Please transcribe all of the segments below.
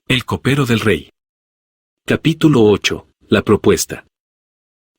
El copero del rey. Capítulo 8. La propuesta.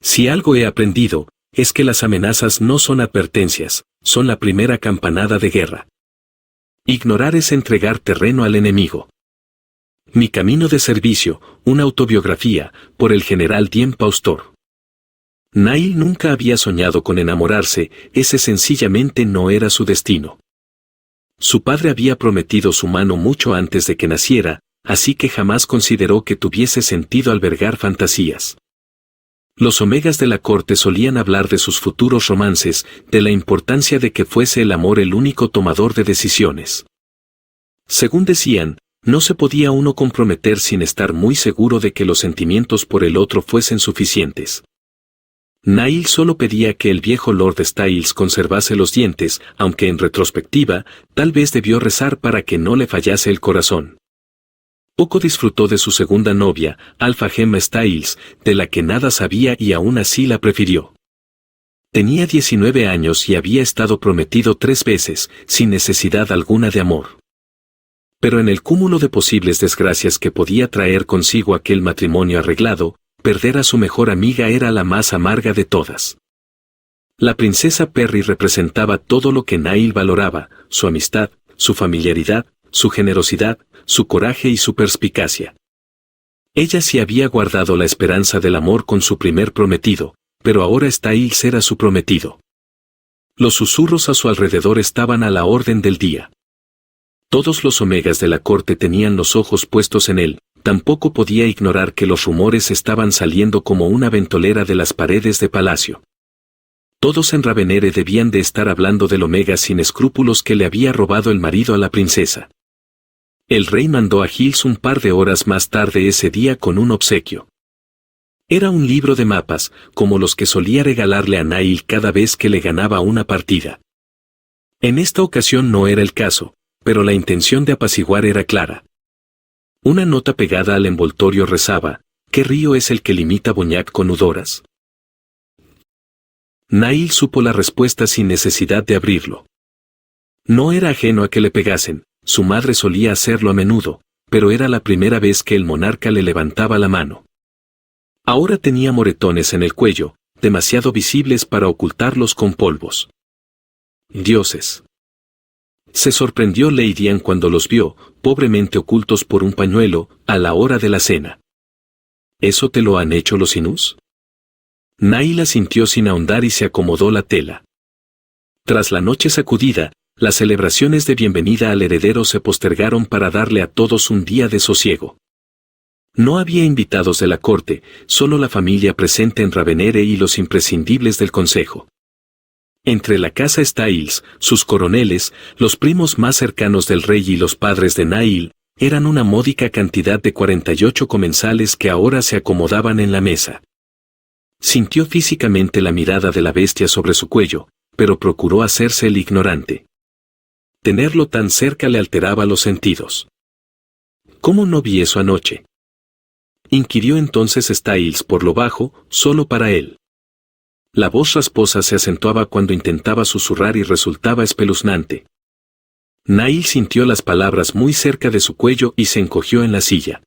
Si algo he aprendido, es que las amenazas no son advertencias, son la primera campanada de guerra. Ignorar es entregar terreno al enemigo. Mi camino de servicio, una autobiografía, por el general Diem Paustor. Nail nunca había soñado con enamorarse, ese sencillamente no era su destino. Su padre había prometido su mano mucho antes de que naciera, así que jamás consideró que tuviese sentido albergar fantasías. Los omegas de la corte solían hablar de sus futuros romances, de la importancia de que fuese el amor el único tomador de decisiones. Según decían, no se podía uno comprometer sin estar muy seguro de que los sentimientos por el otro fuesen suficientes. Nail solo pedía que el viejo Lord Styles conservase los dientes, aunque en retrospectiva, tal vez debió rezar para que no le fallase el corazón. Poco disfrutó de su segunda novia, Alpha Gemma Styles, de la que nada sabía y aún así la prefirió. Tenía 19 años y había estado prometido 3 veces, sin necesidad alguna de amor. Pero en el cúmulo de posibles desgracias que podía traer consigo aquel matrimonio arreglado, perder a su mejor amiga era la más amarga de todas. La princesa Perry representaba todo lo que Nail valoraba, su amistad, su familiaridad, su generosidad, su coraje y su perspicacia. Ella sí había guardado la esperanza del amor con su primer prometido, pero ahora Styles era su prometido. Los susurros a su alrededor estaban a la orden del día. Todos los omegas de la corte tenían los ojos puestos en él, tampoco podía ignorar que los rumores estaban saliendo como una ventolera de las paredes de palacio. Todos en Ravenere debían de estar hablando del omega sin escrúpulos que le había robado el marido a la princesa. El rey mandó a Hills un par de horas más tarde ese día con un obsequio. Era un libro de mapas, como los que solía regalarle a Nail cada vez que le ganaba una partida. En esta ocasión no era el caso, pero la intención de apaciguar era clara. Una nota pegada al envoltorio rezaba: ¿qué río es el que limita Boñac con Udoras? Nail supo la respuesta sin necesidad de abrirlo. No era ajeno a que le pegasen, su madre solía hacerlo a menudo, pero era la primera vez que el monarca le levantaba la mano. Ahora tenía moretones en el cuello, demasiado visibles para ocultarlos con polvos. Dioses. Se sorprendió Lady Anne cuando los vio, pobremente ocultos por un pañuelo, a la hora de la cena. ¿Eso te lo han hecho los Inús? Nail asintió sin ahondar y se acomodó la tela. Tras la noche sacudida, las celebraciones de bienvenida al heredero se postergaron para darle a todos un día de sosiego. No había invitados de la corte, solo la familia presente en Ravenere y los imprescindibles del consejo. Entre la casa Styles, sus coroneles, los primos más cercanos del rey y los padres de Nail, eran una módica cantidad de 48 comensales que ahora se acomodaban en la mesa. Sintió físicamente la mirada de la bestia sobre su cuello, pero procuró hacerse el ignorante. Tenerlo tan cerca le alteraba los sentidos. ¿Cómo no vi eso anoche?, inquirió entonces Styles por lo bajo, solo para él. La voz rasposa se acentuaba cuando intentaba susurrar y resultaba espeluznante. Nail sintió las palabras muy cerca de su cuello y se encogió en la silla.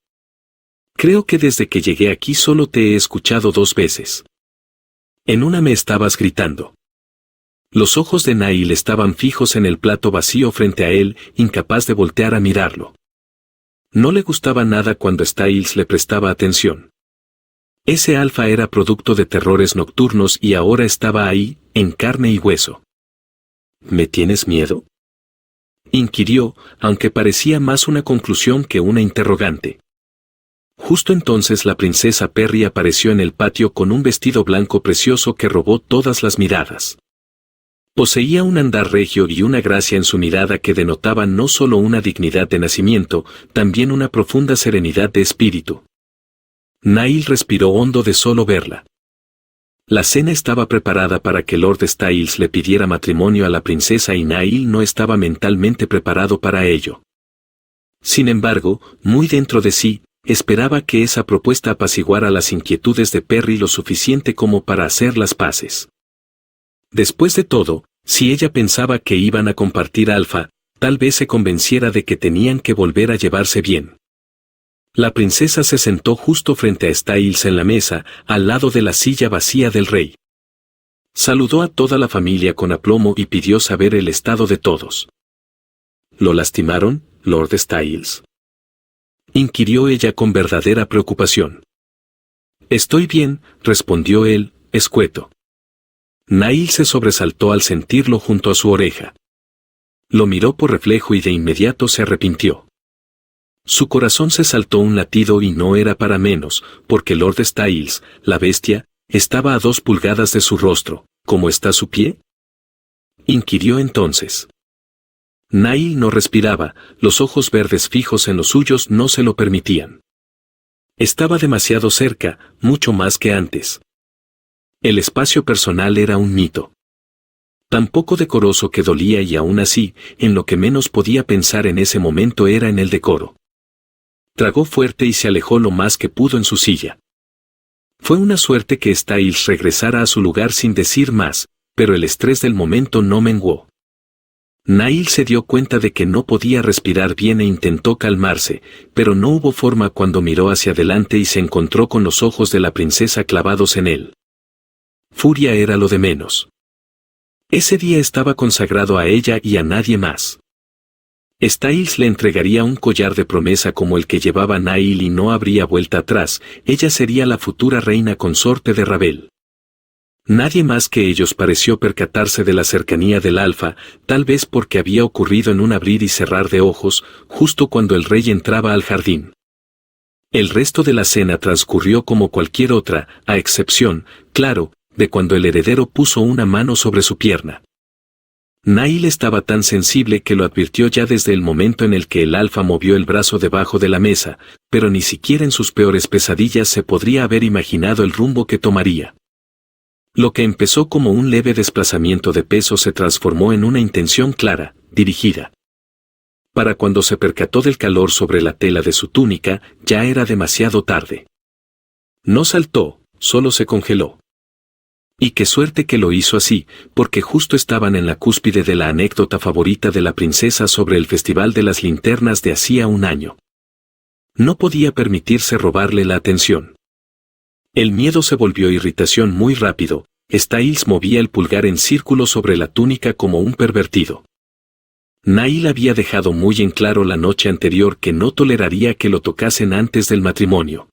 Creo que desde que llegué aquí solo te he escuchado 2 veces. En una me estabas gritando. Los ojos de Nail estaban fijos en el plato vacío frente a él, incapaz de voltear a mirarlo. No le gustaba nada cuando Styles le prestaba atención. Ese alfa era producto de terrores nocturnos y ahora estaba ahí, en carne y hueso. ¿Me tienes miedo?, inquirió, aunque parecía más una conclusión que una interrogante. Justo entonces la princesa Perry apareció en el patio con un vestido blanco precioso que robó todas las miradas. Poseía un andar regio y una gracia en su mirada que denotaban no solo una dignidad de nacimiento, también una profunda serenidad de espíritu. Nail respiró hondo de solo verla. La cena estaba preparada para que Lord Styles le pidiera matrimonio a la princesa y Nail no estaba mentalmente preparado para ello. Sin embargo, muy dentro de sí, esperaba que esa propuesta apaciguara las inquietudes de Perry lo suficiente como para hacer las paces. Después de todo, si ella pensaba que iban a compartir Alfa, tal vez se convenciera de que tenían que volver a llevarse bien. La princesa se sentó justo frente a Styles en la mesa, al lado de la silla vacía del rey. Saludó a toda la familia con aplomo y pidió saber el estado de todos. ¿Lo lastimaron, Lord Styles?, inquirió ella con verdadera preocupación. Estoy bien, respondió él, escueto. Nail se sobresaltó al sentirlo junto a su oreja. Lo miró por reflejo y de inmediato se arrepintió. Su corazón se saltó un latido y no era para menos, porque Lord Styles, la bestia, estaba a 2 pulgadas de su rostro. ¿Cómo está su pie?, inquirió entonces. Nail no respiraba, los ojos verdes fijos en los suyos no se lo permitían. Estaba demasiado cerca, mucho más que antes. El espacio personal era un mito. Tan poco decoroso que dolía y aún así, en lo que menos podía pensar en ese momento era en el decoro. Tragó fuerte y se alejó lo más que pudo en su silla. Fue una suerte que Styles regresara a su lugar sin decir más, pero el estrés del momento no menguó. Nail se dio cuenta de que no podía respirar bien e intentó calmarse, pero no hubo forma cuando miró hacia adelante y se encontró con los ojos de la princesa clavados en él. Furia era lo de menos. Ese día estaba consagrado a ella y a nadie más. Styles le entregaría un collar de promesa como el que llevaba Nail y no habría vuelta atrás, ella sería la futura reina consorte de Ravel. Nadie más que ellos pareció percatarse de la cercanía del alfa, tal vez porque había ocurrido en un abrir y cerrar de ojos, justo cuando el rey entraba al jardín. El resto de la cena transcurrió como cualquier otra, a excepción, claro, de cuando el heredero puso una mano sobre su pierna. Nail estaba tan sensible que lo advirtió ya desde el momento en el que el alfa movió el brazo debajo de la mesa, pero ni siquiera en sus peores pesadillas se podría haber imaginado el rumbo que tomaría. Lo que empezó como un leve desplazamiento de peso se transformó en una intención clara, dirigida. Para cuando se percató del calor sobre la tela de su túnica, ya era demasiado tarde. No saltó, solo se congeló. Y qué suerte que lo hizo así, porque justo estaban en la cúspide de la anécdota favorita de la princesa sobre el Festival de las Linternas de hacía un año. No podía permitirse robarle la atención. El miedo se volvió irritación muy rápido. Styles movía el pulgar en círculo sobre la túnica como un pervertido. Nail había dejado muy en claro la noche anterior que no toleraría que lo tocasen antes del matrimonio.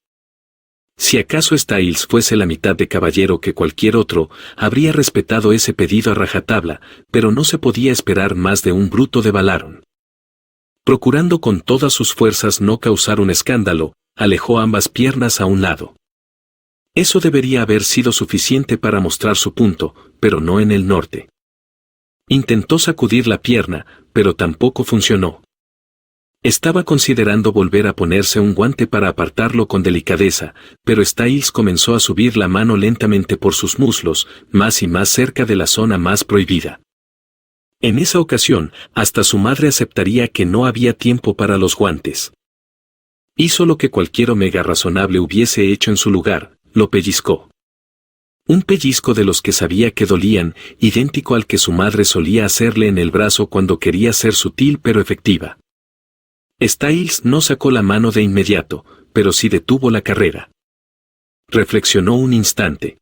Si acaso Styles fuese la mitad de caballero que cualquier otro, habría respetado ese pedido a rajatabla, pero no se podía esperar más de un bruto de Valaron. Procurando con todas sus fuerzas no causar un escándalo, alejó ambas piernas a un lado. Eso debería haber sido suficiente para mostrar su punto, pero no en el norte. Intentó sacudir la pierna, pero tampoco funcionó. Estaba considerando volver a ponerse un guante para apartarlo con delicadeza, pero Styles comenzó a subir la mano lentamente por sus muslos, más y más cerca de la zona más prohibida. En esa ocasión, hasta su madre aceptaría que no había tiempo para los guantes. Hizo lo que cualquier omega razonable hubiese hecho en su lugar. Lo pellizcó. Un pellizco de los que sabía que dolían, idéntico al que su madre solía hacerle en el brazo cuando quería ser sutil pero efectiva. Styles no sacó la mano de inmediato, pero sí detuvo la carrera. Reflexionó un instante.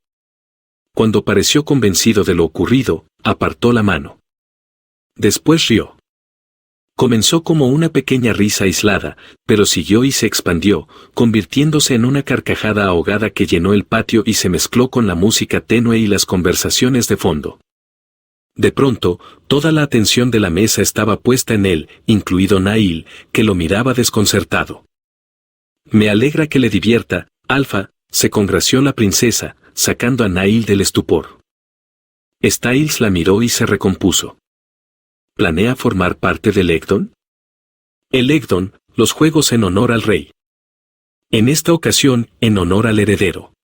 Cuando pareció convencido de lo ocurrido, apartó la mano. Después rió. Comenzó como una pequeña risa aislada, pero siguió y se expandió, convirtiéndose en una carcajada ahogada que llenó el patio y se mezcló con la música tenue y las conversaciones de fondo. De pronto, toda la atención de la mesa estaba puesta en él, incluido Nail, que lo miraba desconcertado. Me alegra que le divierta, Alfa, se congració la princesa, sacando a Nail del estupor. Styles la miró y se recompuso. ¿Planea formar parte del Egdon? El Egdon, los juegos en honor al rey. En esta ocasión, en honor al heredero.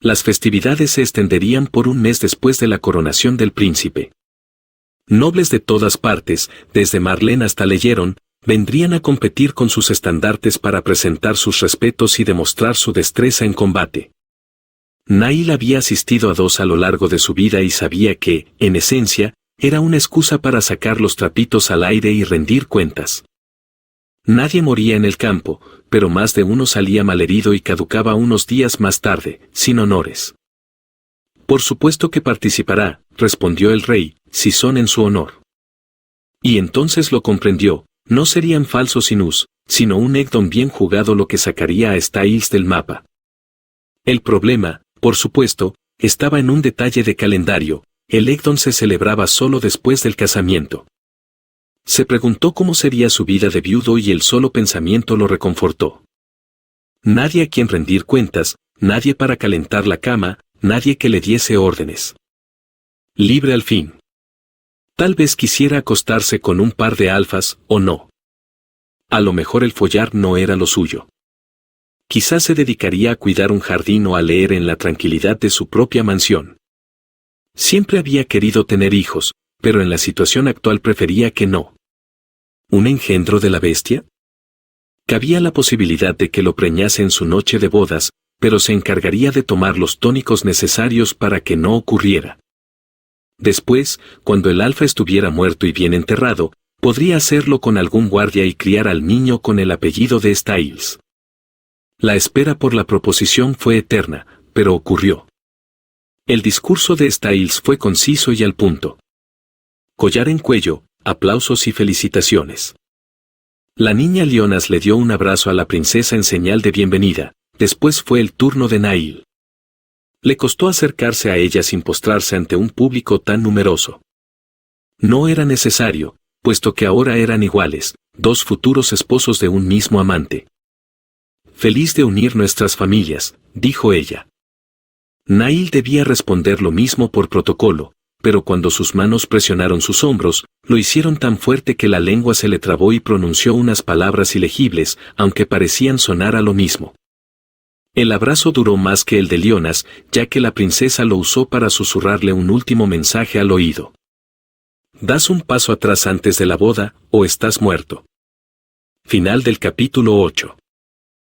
Las festividades se extenderían por un mes después de la coronación del príncipe. Nobles de todas partes, desde Marlene hasta Leyeron, vendrían a competir con sus estandartes para presentar sus respetos y demostrar su destreza en combate. Nail había asistido a 2 a lo largo de su vida y sabía que, en esencia, era una excusa para sacar los trapitos al aire y rendir cuentas. Nadie moría en el campo, pero más de uno salía malherido y caducaba unos días más tarde, sin honores. Por supuesto que participará, respondió el rey, si son en su honor. Y entonces lo comprendió, no serían falsos Inus, sino un Egdon bien jugado lo que sacaría a Styles del mapa. El problema, por supuesto, estaba en un detalle de calendario, el Egdon se celebraba solo después del casamiento. Se preguntó cómo sería su vida de viudo y el solo pensamiento lo reconfortó. Nadie a quien rendir cuentas, nadie para calentar la cama, nadie que le diese órdenes. Libre al fin. Tal vez quisiera acostarse con un par de alfas, o no. A lo mejor el follar no era lo suyo. Quizás se dedicaría a cuidar un jardín o a leer en la tranquilidad de su propia mansión. Siempre había querido tener hijos, pero en la situación actual prefería que no. ¿Un engendro de la bestia? Cabía la posibilidad de que lo preñase en su noche de bodas, pero se encargaría de tomar los tónicos necesarios para que no ocurriera. Después, cuando el alfa estuviera muerto y bien enterrado, podría hacerlo con algún guardia y criar al niño con el apellido de Styles. La espera por la proposición fue eterna, pero ocurrió. El discurso de Styles fue conciso y al punto. Collar en cuello, aplausos y felicitaciones. La niña Leonas le dio un abrazo a la princesa en señal de bienvenida, después fue el turno de Nail. Le costó acercarse a ella sin postrarse ante un público tan numeroso. No era necesario, puesto que ahora eran iguales, dos futuros esposos de un mismo amante. Feliz de unir nuestras familias, dijo ella. Nail debía responder lo mismo por protocolo, pero cuando sus manos presionaron sus hombros, lo hicieron tan fuerte que la lengua se le trabó y pronunció unas palabras ilegibles, aunque parecían sonar a lo mismo. El abrazo duró más que el de Leonas, ya que la princesa lo usó para susurrarle un último mensaje al oído. Das un paso atrás antes de la boda, o estás muerto. Final del capítulo 8.